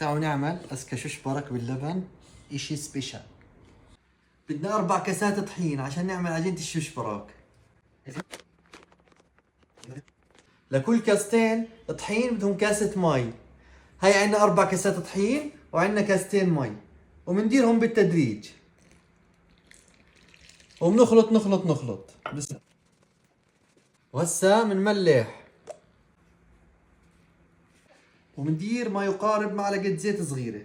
تعالوا نعمل أسكى ششبرك باللبن، إشي سبيشال. بدنا 4 كاسات طحين عشان نعمل عجينة الششبرك. لكل كاستين طحين بدهم كاسة مي. هاي عنا 4 كاسات طحين وعنا كاستين مي، ومنديرهم بالتدريج وبنخلط نخلط. بس وهسا بنملح وبندير ما يقارب معلقة زيت صغيرة،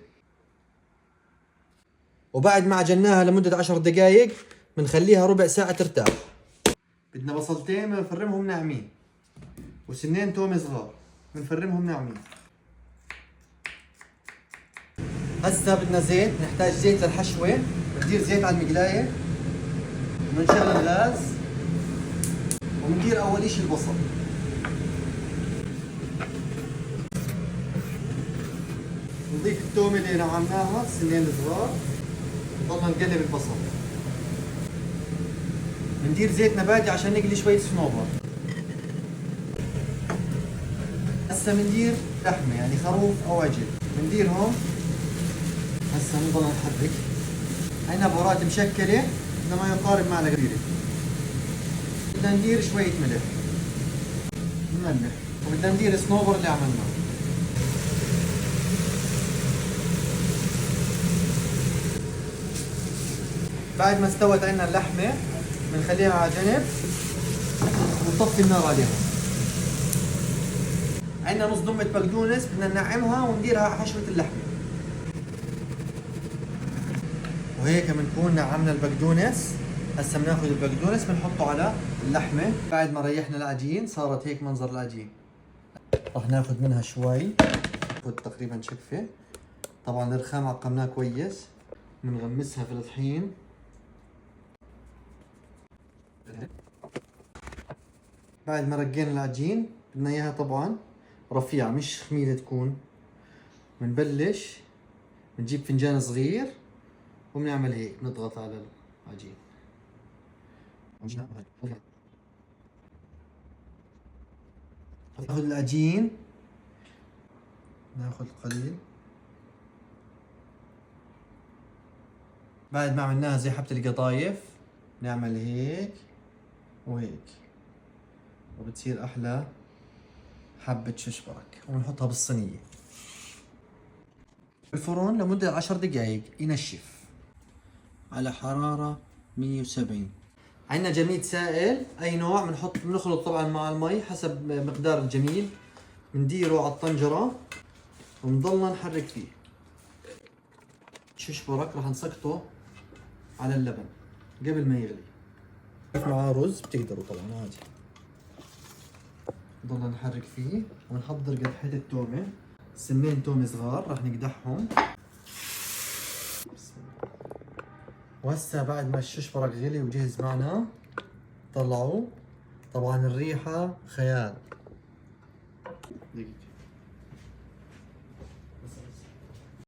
وبعد ما عجناها لمدة 10 دقايق بنخليها ربع ساعة ترتاح. بدنا بصلتين بنفرمهم ناعمين وسنين توم صغار بنفرمهم ناعمين. هسا بدنا زيت، نحتاج زيت للحشوة. بندير زيت على المقلاية وبنشغل الغاز وبندير أول إشي البصل. نضيف التومة اللي نعمناها السنين الصغار، نضلنا نقلب البصل. بندير زيت نباتي عشان نقلي شوية صنوبر. هسا بندير لحمة يعني خروف أو عجل، بنديرهم. هسا بنضل نحرك. عندنا بهارات مشكلة بدنا ما يقارب معلقة كبيرة. بدنا ندير شوية ملح، نملح، وبدنا ندير الصنوبر اللي عملناه. بعد ما استوت عندنا اللحمة بنخليها على جنب ونطفي النار عليها. عندنا نص ضمة بقدونس بدنا ننعمها ونديرها على حشوة اللحمة. وهيك بنكون نعمنا البقدونس. هسا بناخذ البقدونس بنحطه على اللحمة. بعد ما ريحنا العجين صارت هيك منظر العجين. راح ناخذ منها شوي، ناخذ تقريبا شقفة. طبعا الرخام عقمناه كويس. بنغمسها في الطحين. بعد ما رقينا العجين بدنا اياها طبعا رفيعة مش خميلة تكون. بنبلش بنجيب فنجان صغير وبنعمل هيك، بنضغط على العجين. ناخذ العجين، ناخذ قليل. بعد ما عملناها زي حبة القطايف نعمل هيك وهيك، وبتصير أحلى حبة ششبرك. ونحطها بالصينية بالفرن لمدة 10 دقايق ينشف على حرارة 170. عندنا جميد سائل أي نوع بنخلط طبعا مع المي حسب مقدار الجميد. بنديره على الطنجرة ونضلنا نحرك فيه. ششبرك راح نسقطه على اللبن قبل ما يغلي. معاه رز بتقدروا طبعا عادي. نضلنا نحرك فيه ونحضر قدحة التومة. سنين تومة صغار راح نقدحهم. وهسا بعد ما الششبرك غلي وجهز معنا طلعوه. طبعا الريحة خيال. دقيقة.